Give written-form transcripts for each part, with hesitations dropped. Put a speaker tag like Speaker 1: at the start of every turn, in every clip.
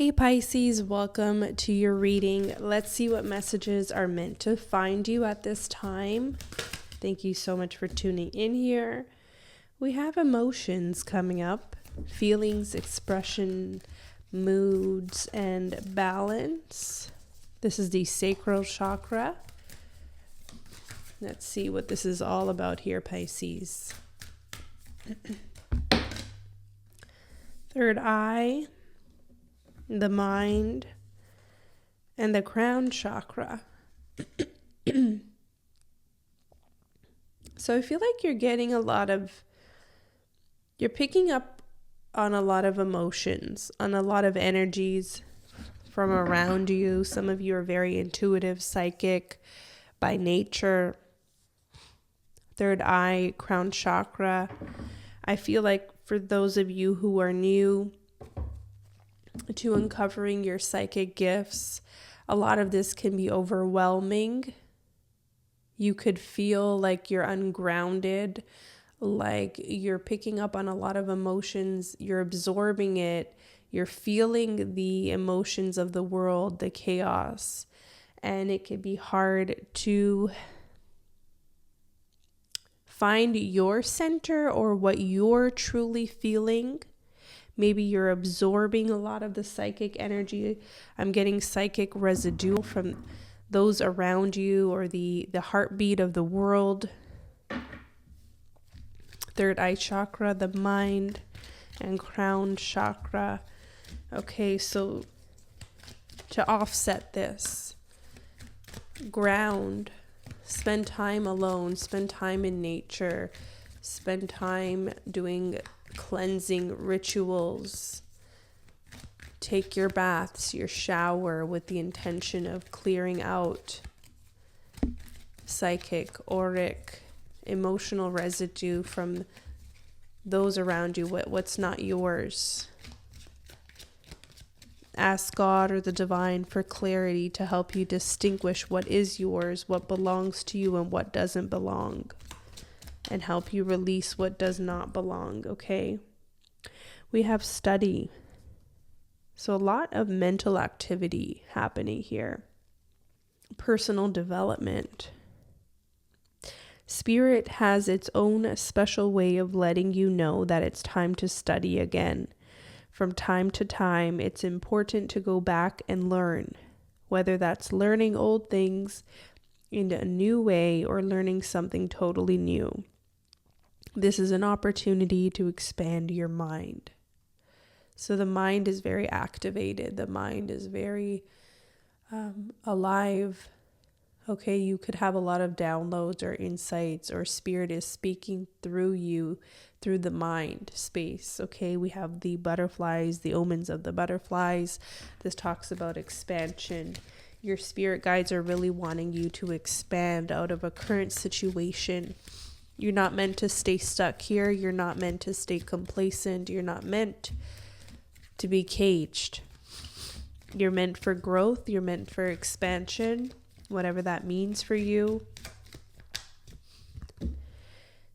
Speaker 1: Hey Pisces, welcome to your reading. Let's see what messages are meant to find you at this time. Thank you so much for tuning in here. We have emotions coming up, feelings, expression, moods, and balance. This is the sacral chakra. Let's see what this is all about here, Pisces. Third eye, the mind, and the crown chakra. So I feel like you're picking up on a lot of emotions, on a lot of energies from around you. Some of you are very intuitive, psychic by nature. Third eye, crown chakra. I feel like for those of you who are new to uncovering your psychic gifts, a lot of this can be overwhelming. You could feel like you're ungrounded, like you're picking up on a lot of emotions, you're absorbing it, you're feeling the emotions of the world, the chaos, and it can be hard to find your center or what you're truly feeling. Maybe you're absorbing a lot of the psychic energy. I'm getting psychic residue from those around you or the heartbeat of the world. Third eye chakra, the mind, and crown chakra. Okay, so to offset this, ground, spend time alone, spend time in nature, spend time doing cleansing rituals. Take your baths, your shower with the intention of clearing out psychic, auric, emotional residue from those around you, what's not yours. Ask God or the divine for clarity to help you distinguish what is yours, what belongs to you, and what doesn't belong, and help you release what does not belong, okay? We have study. So a lot of mental activity happening here. Personal development. Spirit has its own special way of letting you know that it's time to study again. From time to time, it's important to go back and learn, whether that's learning old things in a new way or learning something totally new. This is an opportunity to expand your mind. So the mind is very activated. The mind is very alive. Okay, you could have a lot of downloads or insights, or spirit is speaking through you through the mind space. Okay, we have the butterflies, the omens of the butterflies. This talks about expansion. Your spirit guides are really wanting you to expand out of a current situation. You're not meant to stay stuck here. You're not meant to stay complacent. You're not meant to be caged. You're meant for growth. You're meant for expansion, whatever that means for you.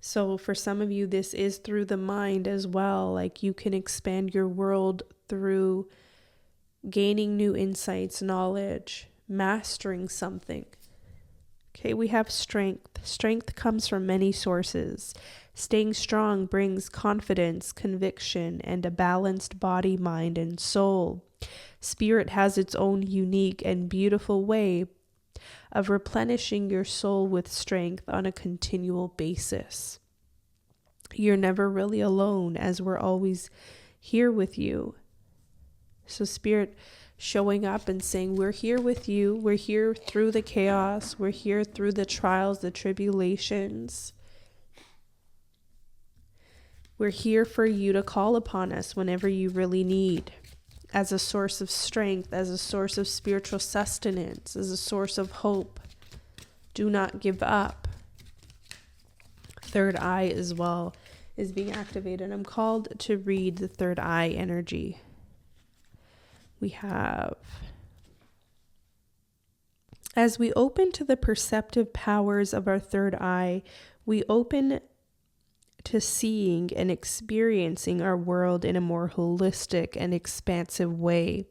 Speaker 1: So for some of you, this is through the mind as well. Like you can expand your world through gaining new insights, knowledge, mastering something. Okay, we have strength. Strength comes from many sources. Staying strong brings confidence, conviction, and a balanced body, mind, and soul. Spirit has its own unique and beautiful way of replenishing your soul with strength on a continual basis. You're never really alone, as we're always here with you. So Spirit showing up and saying, we're here with you. We're here through the chaos. We're here through the trials, the tribulations. We're here for you to call upon us whenever you really need, as a source of strength, as a source of spiritual sustenance, as a source of hope. Do not give up. Third eye as well is being activated. I'm called to read the third eye energy. We have, as we open to the perceptive powers of our third eye, we open to seeing and experiencing our world in a more holistic and expansive way.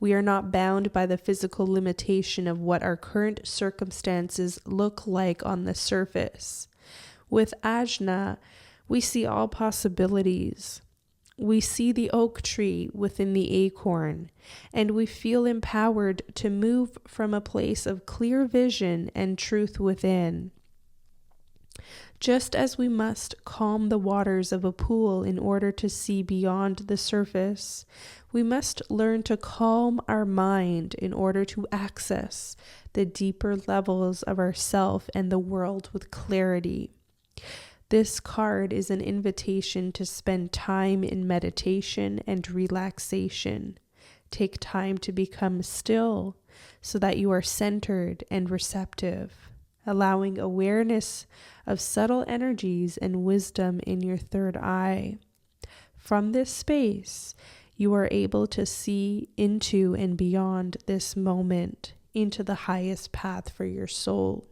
Speaker 1: We are not bound by the physical limitation of what our current circumstances look like on the surface. With Ajna, we see all possibilities. We see the oak tree within the acorn, and we feel empowered to move from a place of clear vision and truth within. Just as we must calm the waters of a pool in order to see beyond the surface, we must learn to calm our mind in order to access the deeper levels of ourself and the world with clarity. This card is an invitation to spend time in meditation and relaxation. Take time to become still so that you are centered and receptive, allowing awareness of subtle energies and wisdom in your third eye. From this space, you are able to see into and beyond this moment, into the highest path for your soul.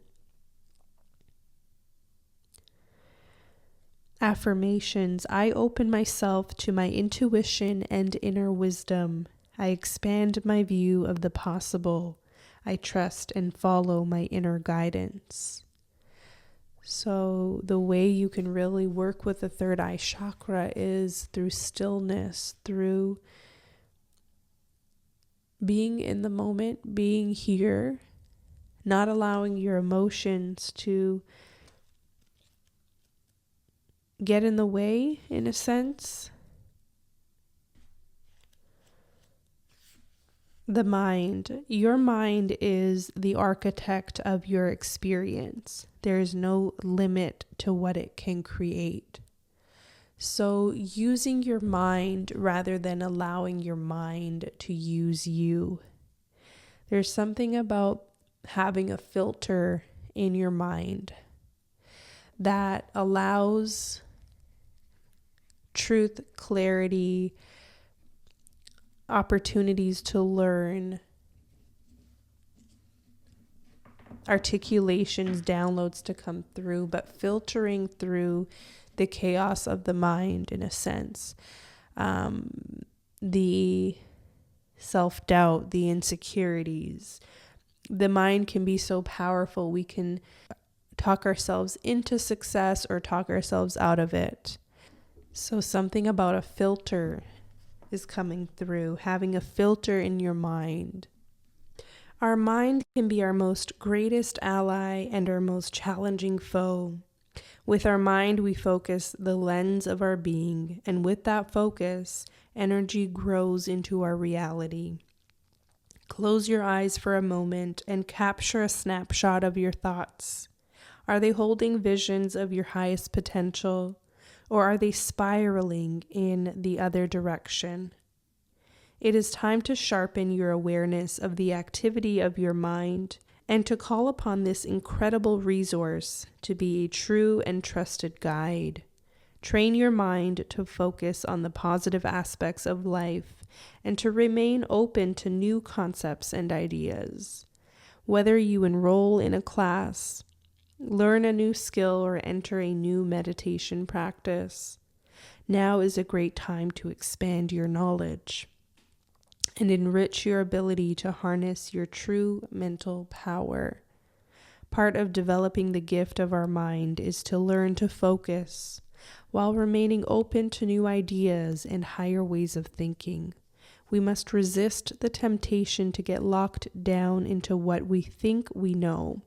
Speaker 1: Affirmations. I open myself to my intuition and inner wisdom. I expand my view of the possible. I trust and follow my inner guidance. So the way you can really work with the third eye chakra is through stillness, through being in the moment, being here, not allowing your emotions to get in the way, in a sense. The mind. Your mind is the architect of your experience. There is no limit to what it can create. So using your mind rather than allowing your mind to use you. There's something about having a filter in your mind that allows truth, clarity, opportunities to learn, articulations, downloads to come through, but filtering through the chaos of the mind, in a sense. The self-doubt, the insecurities. The mind can be so powerful. We can talk ourselves into success or talk ourselves out of it. So something about a filter is coming through, having a filter in your mind. Our mind can be our most greatest ally and our most challenging foe. With our mind, we focus the lens of our being, and with that focus, energy grows into our reality. Close your eyes for a moment and capture a snapshot of your thoughts. Are they holding visions of your highest potential, or are they spiraling in the other direction? It is time to sharpen your awareness of the activity of your mind and to call upon this incredible resource to be a true and trusted guide. Train your mind to focus on the positive aspects of life and to remain open to new concepts and ideas. Whether you enroll in a class, learn a new skill, or enter a new meditation practice, now is a great time to expand your knowledge and enrich your ability to harness your true mental power. Part of developing the gift of our mind is to learn to focus while remaining open to new ideas and higher ways of thinking. We must resist the temptation to get locked down into what we think we know.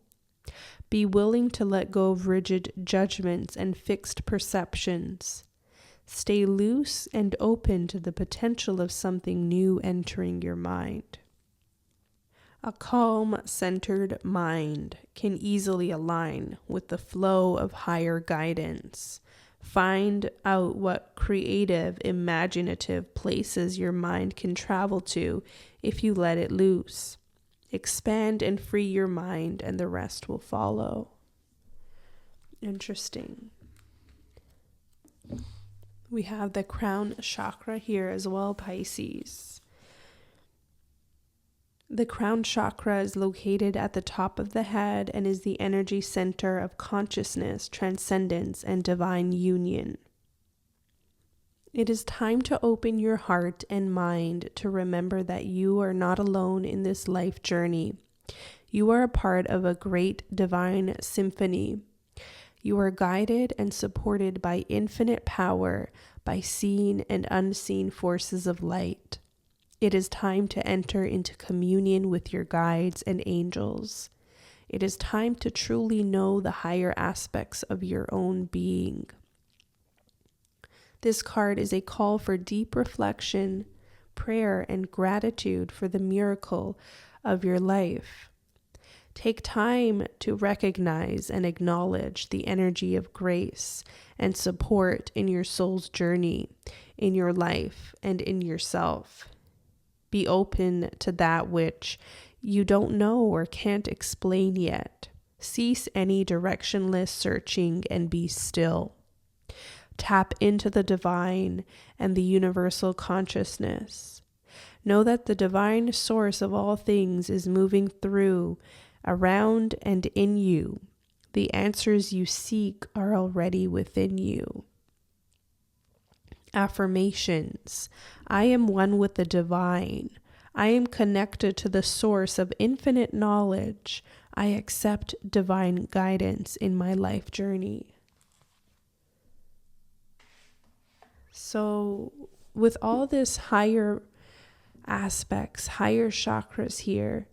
Speaker 1: Be willing to let go of rigid judgments and fixed perceptions. Stay loose and open to the potential of something new entering your mind. A calm, centered mind can easily align with the flow of higher guidance. Find out what creative, imaginative places your mind can travel to if you let it loose. Expand and free your mind, and the rest will follow. Interesting. We have the crown chakra here as well, Pisces. The crown chakra is located at the top of the head and is the energy center of consciousness, transcendence, and divine union. It is time to open your heart and mind to remember that you are not alone in this life journey. You are a part of a great divine symphony. You are guided and supported by infinite power, by seen and unseen forces of light. It is time to enter into communion with your guides and angels. It is time to truly know the higher aspects of your own being. This card is a call for deep reflection, prayer, and gratitude for the miracle of your life. Take time to recognize and acknowledge the energy of grace and support in your soul's journey, in your life, and in yourself. Be open to that which you don't know or can't explain yet. Cease any directionless searching and be still. Tap into the divine and the universal consciousness. Know that the divine source of all things is moving through, around, and in you. The answers you seek are already within you. Affirmations. I am one with the divine. I am connected to the source of infinite knowledge. I accept divine guidance in my life journey. So, with all this higher aspects, higher chakras here,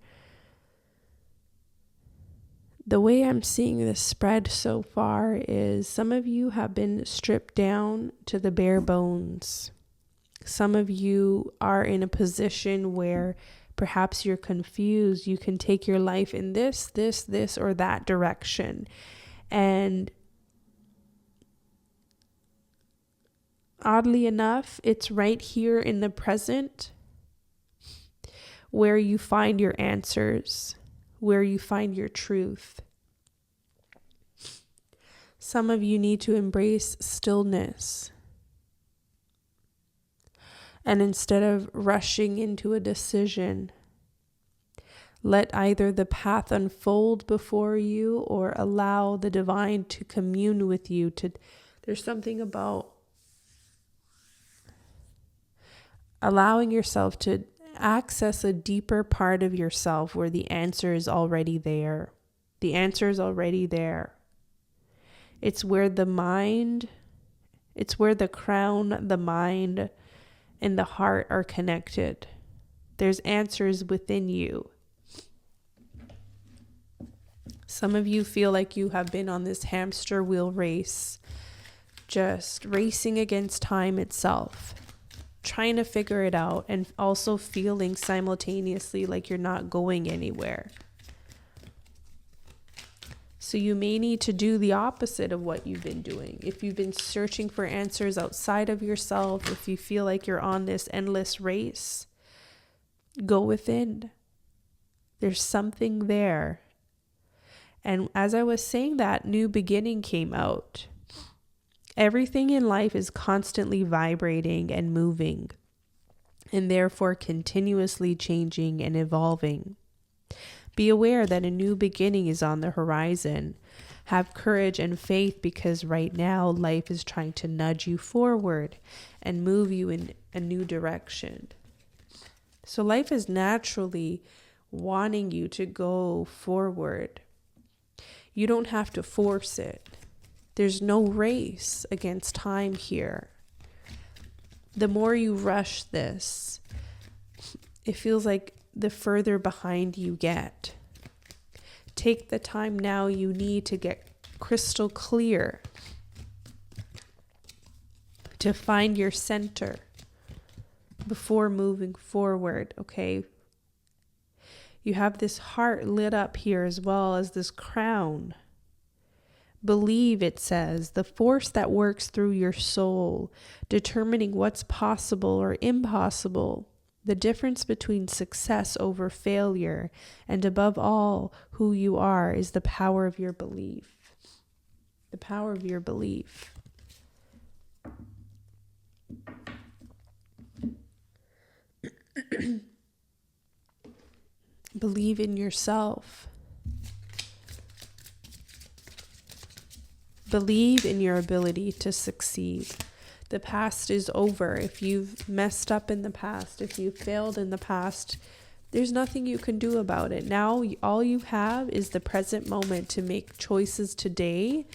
Speaker 1: the way I'm seeing this spread so far is some of you have been stripped down to the bare bones. Some of you are in a position where perhaps you're confused. You can take your life in this, or that direction. And oddly enough, it's right here in the present where you find your answers, where you find your truth. Some of you need to embrace stillness. And instead of rushing into a decision, let either the path unfold before you or allow the divine to commune with you. There's something about allowing yourself to access a deeper part of yourself where the answer is already there. The answer is already there. It's where the crown, the mind, and the heart are connected. There's answers within you. Some of you feel like you have been on this hamster wheel race, just racing against time itself, trying to figure it out, and also feeling simultaneously like you're not going anywhere. So you may need to do the opposite of what you've been doing. If you've been searching for answers outside of yourself, if you feel like you're on this endless race, go within. There's something there. And as I was saying that, new beginning came out. Everything in life is constantly vibrating and moving, and therefore continuously changing and evolving. Be aware that a new beginning is on the horizon. Have courage and faith, because right now life is trying to nudge you forward and move you in a new direction. So life is naturally wanting you to go forward. You don't have to force it. There's no race against time here. The more you rush this, it feels like the further behind you get. Take the time now you need to get crystal clear, to find your center before moving forward, okay? You have this heart lit up here as well as this crown. Believe, it says, the force that works through your soul, determining what's possible or impossible, the difference between success over failure, and above all, who you are, is the power of your belief. The power of your belief. Believe in yourself. Believe in your ability to succeed. The past is over. If you've messed up in the past, if you failed in the past, there's nothing you can do about it. Now, all you have is the present moment to make choices today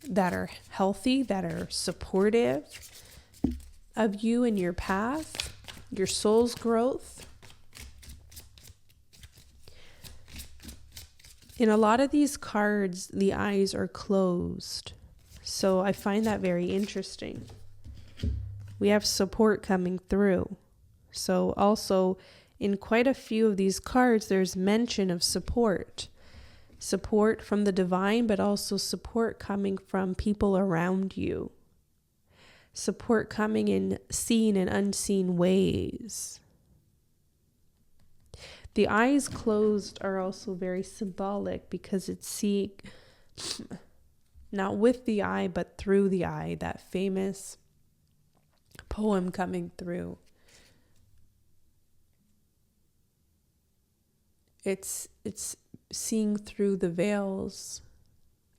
Speaker 1: that are healthy, that are supportive of you and your path, your soul's growth. In a lot of these cards, the eyes are closed. So I find that very interesting. We have support coming through. So also in quite a few of these cards, there's mention of support. Support from the divine, but also support coming from people around you. Support coming in seen and unseen ways. The eyes closed are also very symbolic because it's seeing, not with the eye, but through the eye, that famous poem coming through. It's seeing through the veils,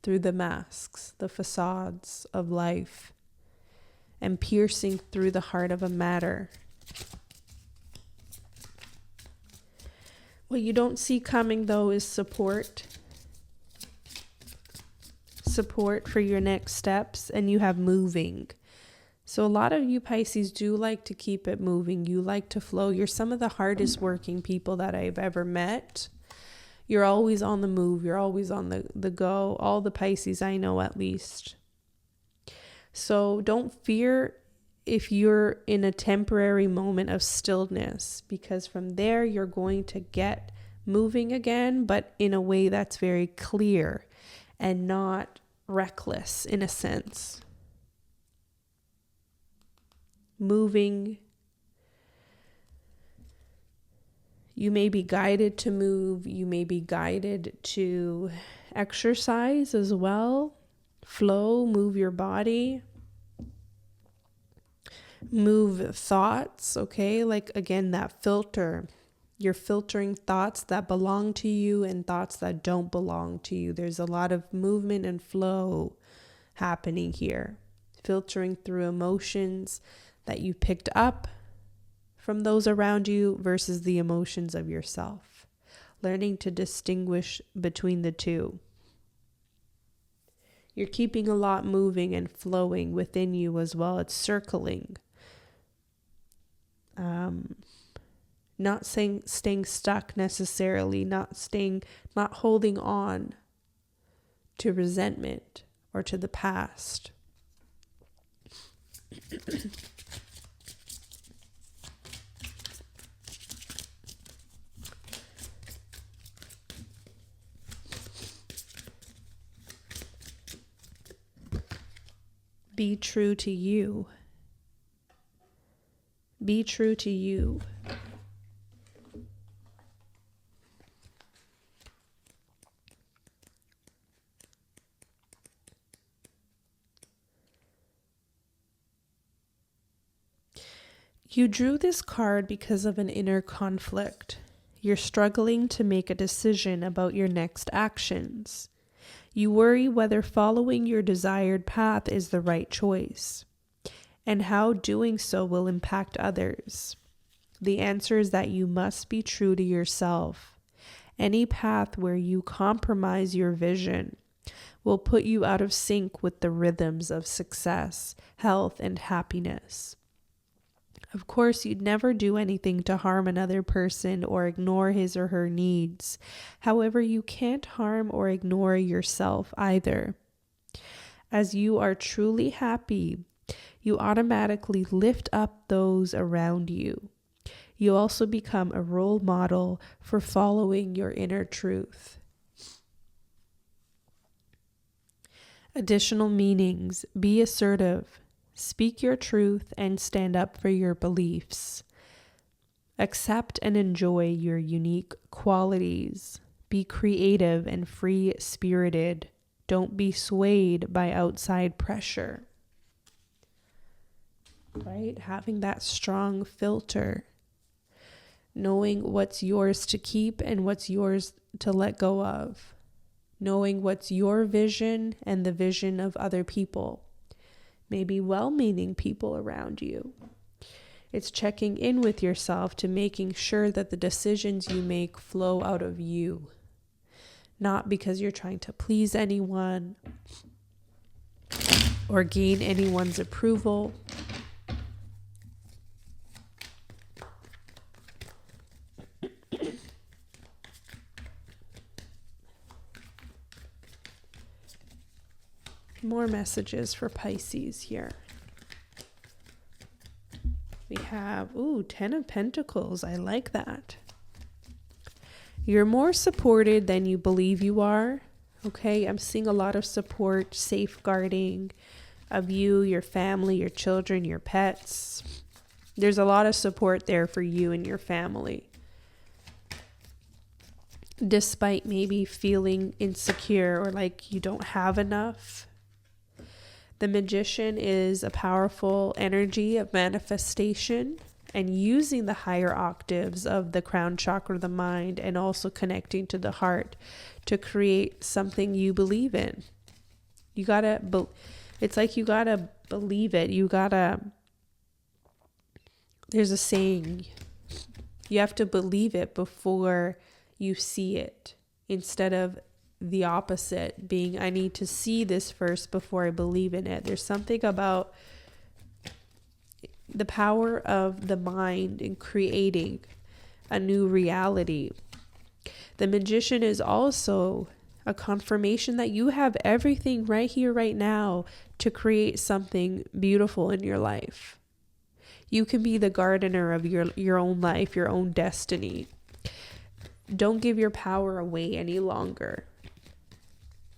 Speaker 1: through the masks, the facades of life, and piercing through the heart of a matter. What you don't see coming, though, is support. Support for your next steps, and you have moving. So a lot of you Pisces do like to keep it moving. You like to flow. You're some of the hardest working people that I've ever met. You're always on the move. You're always on the go. All the Pisces I know, at least. So don't fear if you're in a temporary moment of stillness, because from there you're going to get moving again, but in a way that's very clear and not reckless in a sense. Moving. You may be guided to move. You may be guided to exercise as well. Flow, move your body. Move thoughts, okay? Like, again, that filter. You're filtering thoughts that belong to you and thoughts that don't belong to you. There's a lot of movement and flow happening here. Filtering through emotions that you picked up from those around you versus the emotions of yourself. Learning to distinguish between the two. You're keeping a lot moving and flowing within you as well. It's circling. Not staying stuck necessarily, not holding on to resentment or to the past. Be true to you. Be true to you. You drew this card because of an inner conflict. You're struggling to make a decision about your next actions. You worry whether following your desired path is the right choice, and how doing so will impact others. The answer is that you must be true to yourself. Any path where you compromise your vision will put you out of sync with the rhythms of success, health, and happiness. Of course, you'd never do anything to harm another person or ignore his or her needs. However, you can't harm or ignore yourself either. As you are truly happy, you automatically lift up those around you. You also become a role model for following your inner truth. Additional meanings: be assertive. Speak your truth and stand up for your beliefs. Accept and enjoy your unique qualities. Be creative and free-spirited. Don't be swayed by outside pressure. Right? Having that strong filter. Knowing what's yours to keep and what's yours to let go of. Knowing what's your vision and the vision of other people. maybe well-meaning people around you. It's checking in with yourself to making sure that the decisions you make flow out of you, not because you're trying to please anyone or gain anyone's approval. More messages for Pisces here. We have, 10 of Pentacles. I like that. You're more supported than you believe you are. Okay, I'm seeing a lot of support, safeguarding of you, your family, your children, your pets. There's a lot of support there for you and your family. Despite maybe feeling insecure or like you don't have enough. The Magician is a powerful energy of manifestation and using the higher octaves of the crown chakra, the mind, and also connecting to the heart to create something you believe in. You gotta, it's like you gotta believe it. There's a saying, you have to believe it before you see it, instead of the opposite being, I need to see this first before I believe in it. There's something about the power of the mind in creating a new reality. The Magician is also a confirmation that you have everything right here, right now to create something beautiful in your life. You can be the gardener of your own life, your own destiny. Don't give your power away any longer.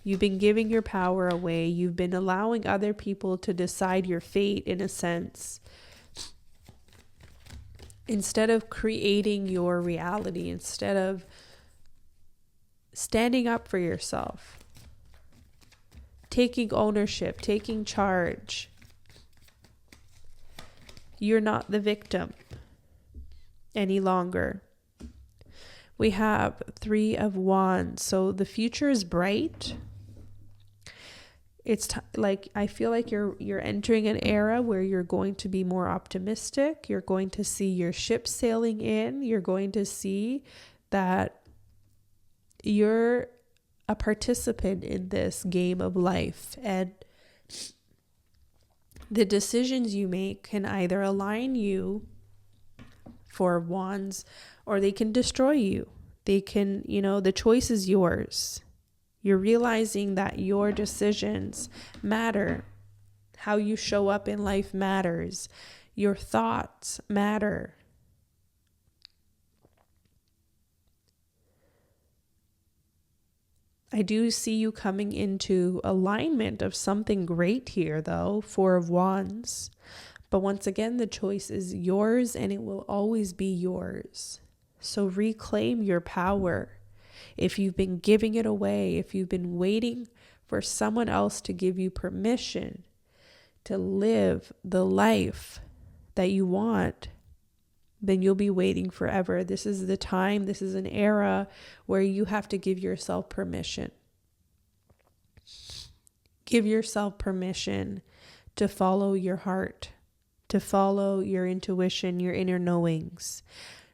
Speaker 1: You've been giving your power away. You've been allowing other people to decide your fate in a sense. Instead of creating your reality, instead of standing up for yourself, taking ownership, taking charge. You're not the victim any longer. We have 3 of Wands. So the future is bright. It's like, I feel like you're entering an era where you're going to be more optimistic. You're going to see your ship sailing in. You're going to see that you're a participant in this game of life. And the decisions you make can either align you, for Wands, or they can destroy you. They can, the choice is yours. You're realizing that your decisions matter. How you show up in life matters. Your thoughts matter. I do see you coming into alignment of something great here, though, 4 of Wands. But once again, the choice is yours and it will always be yours. So reclaim your power. If you've been giving it away, if you've been waiting for someone else to give you permission to live the life that you want, then you'll be waiting forever. This is the time, this is an era where you have to give yourself permission. Give yourself permission to follow your heart, to follow your intuition, your inner knowings.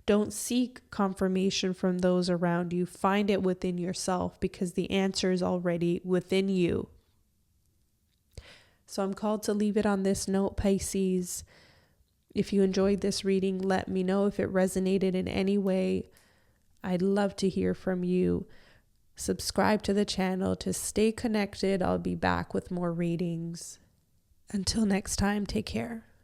Speaker 1: Don't seek confirmation from those around you. Find it within yourself because the answer is already within you. So I'm called to leave it on this note, Pisces. If you enjoyed this reading, let me know if it resonated in any way. I'd love to hear from you. Subscribe to the channel to stay connected. I'll be back with more readings. Until next time, take care.